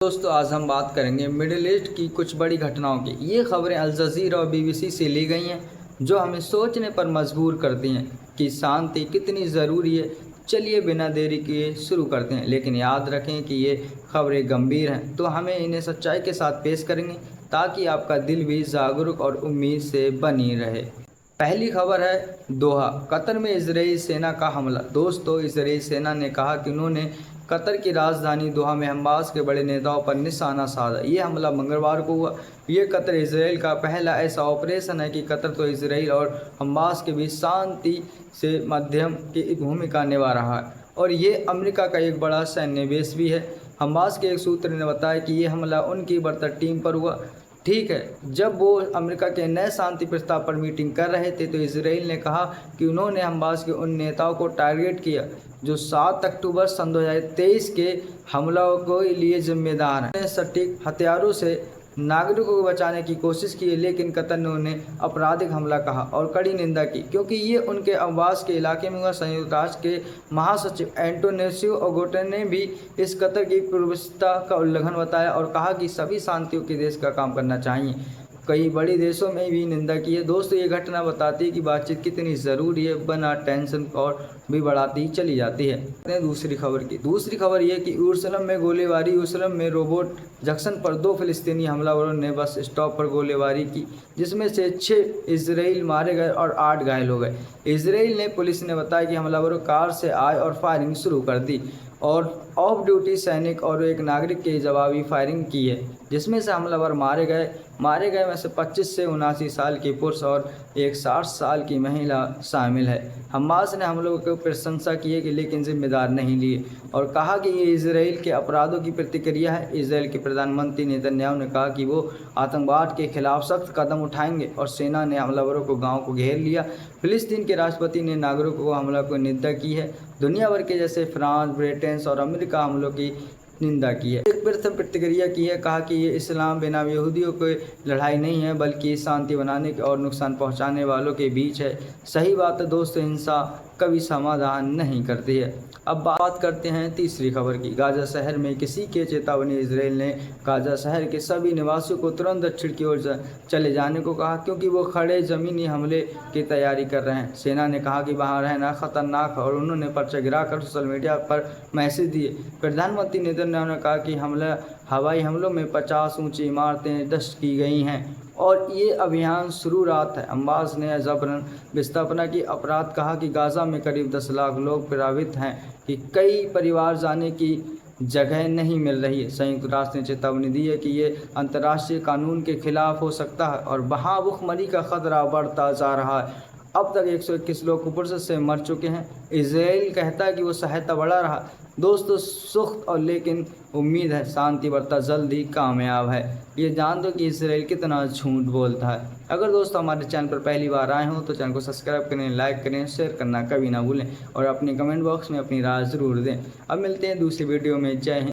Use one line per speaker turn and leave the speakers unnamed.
दोस्तों आज हम बात करेंगे मिडिल ईस्ट की कुछ बड़ी घटनाओं की। ये खबरें अल जज़ीरा और बीबीसी से ली गई हैं जो हमें सोचने पर मजबूर करती हैं कि शांति कितनी ज़रूरी है। चलिए बिना देरी किए शुरू करते हैं, लेकिन याद रखें कि ये खबरें गंभीर हैं तो हमें इन्हें सच्चाई के साथ पेश करेंगे ताकि आपका दिल भी जागरूक और उम्मीद से बनी रहे। पहली खबर है दोहा, कतर में इजरायली सेना का हमला। दोस्तों, इजरायली सेना ने कहा कि उन्होंने कतर की राजधानी दोहा में हमास के बड़े नेताओं पर निशाना साधा। ये हमला मंगलवार को हुआ। ये कतर इसराइल का पहला ऐसा ऑपरेशन है कि कतर तो इसराइल और हमास के बीच शांति से मध्यम की भूमिका निभा रहा है और ये अमेरिका का एक बड़ा सैन्य बेस भी है। हमास के एक सूत्र ने बताया कि ये हमला उनकी बर्तर टीम पर हुआ। ठीक है, जब वो अमेरिका के नए शांति प्रस्ताव पर मीटिंग कर रहे थे तो इसराइल ने कहा कि उन्होंने हमास के उन नेताओं को टारगेट किया जो 7 अक्टूबर सन 2023 के हमलों के लिए जिम्मेदार हैं। सटीक हथियारों से नागरिकों को बचाने की कोशिश की, लेकिन कतर ने उन्हें आपराधिक हमला कहा और कड़ी निंदा की क्योंकि ये उनके आवास के इलाके में हुआ। संयुक्त राष्ट्र के महासचिव एंटोनियो गुटेरेस ने भी इस कतर की पूर्वता का उल्लंघन बताया और कहा कि सभी शांतियों के देश का काम करना चाहिए। कई बड़े देशों में भी निंदा की है। दोस्तों, ये घटना बताती है कि बातचीत कितनी ज़रूरी है, बना टेंशन और भी बढ़ाती चली जाती है। दूसरी खबर ये कि यरूशलेम में गोलीबारी। यरूशलेम में रोबोट जंक्शन पर 2 फिलिस्तीनी हमलावरों ने बस स्टॉप पर गोलीबारी की, जिसमें से 6 इजराइल मारे गए और 8 घायल हो गए। इजराइल ने पुलिस ने बताया कि हमलावरों कार से आए और फायरिंग शुरू कर दी और ऑफ ड्यूटी सैनिक और एक नागरिक के जवाबी फायरिंग की है, जिसमें से हमलावर मारे गए में से 25 से 79 साल के पुरुष और एक 60 साल की महिला शामिल है। हमास ने हमलों की प्रशंसा की है लेकिन जिम्मेदार नहीं लिए और कहा कि ये इजराइल के अपराधों की प्रतिक्रिया है। इजराइल के प्रधानमंत्री नेतन्याहू ने कहा कि वो आतंकवाद के खिलाफ सख्त कदम उठाएंगे और सेना ने हमलावरों को गांव को घेर लिया। फिलिस्तीन के राष्ट्रपति ने नागरिकों को हमला को निंदा की है। दुनिया भर के जैसे फ्रांस, ब्रिटेन और अमेरिका हमलों की निंदा की है। एक प्रथम प्रतिक्रिया की है, कहा कि ये इस्लाम बिना यहूदियों की लड़ाई नहीं है बल्कि शांति बनाने और नुकसान पहुंचाने वालों के बीच है। सही बात है दोस्तों, हिंसा कभी समाधान नहीं करती है। अब बात करते हैं तीसरी खबर की। गाजा शहर में किसी के चेतावनी। इजराइल ने गाजा शहर के सभी निवासियों को तुरंत दक्षिण की ओर चले जाने को कहा क्योंकि वो खड़े ज़मीनी हमले की तैयारी कर रहे हैं। सेना ने कहा कि वहां रहना खतरनाक है और उन्होंने पर्चा गिराकर सोशल मीडिया पर मैसेज दिए। प्रधानमंत्री नेतन्याहू ने कहा कि हवाई हमलों में 50 ऊंची इमारतें ध्वस्त की गई हैं और ये अभियान शुरू रात है। हमास ने जबरन विस्थापना की अपराध कहा कि गाजा में करीब 10 लाख लोग प्रभावित हैं कि कई परिवार जाने की जगह नहीं मिल रही है। संयुक्त राष्ट्र ने चेतावनी दी है कि ये अंतर्राष्ट्रीय कानून के खिलाफ हो सकता है और वहाँ भूखमरी का खतरा बढ़ता जा रहा है। अब तक 121 लोग कुपोषण से मर चुके हैं। इजराइल कहता है कि वो सहायता बढ़ा रहा। दोस्तों, सुख और लेकिन उम्मीद है शांति वार्ता जल्द ही कामयाब है। ये जान दो कि इजराइल कितना झूठ बोलता है। अगर दोस्तों हमारे चैनल पर पहली बार आए हो तो चैनल को सब्सक्राइब करें, लाइक करें, शेयर करना कभी ना भूलें और अपने कमेंट बॉक्स में अपनी राय ज़रूर दें। अब मिलते हैं दूसरी वीडियो में। जय हिंद।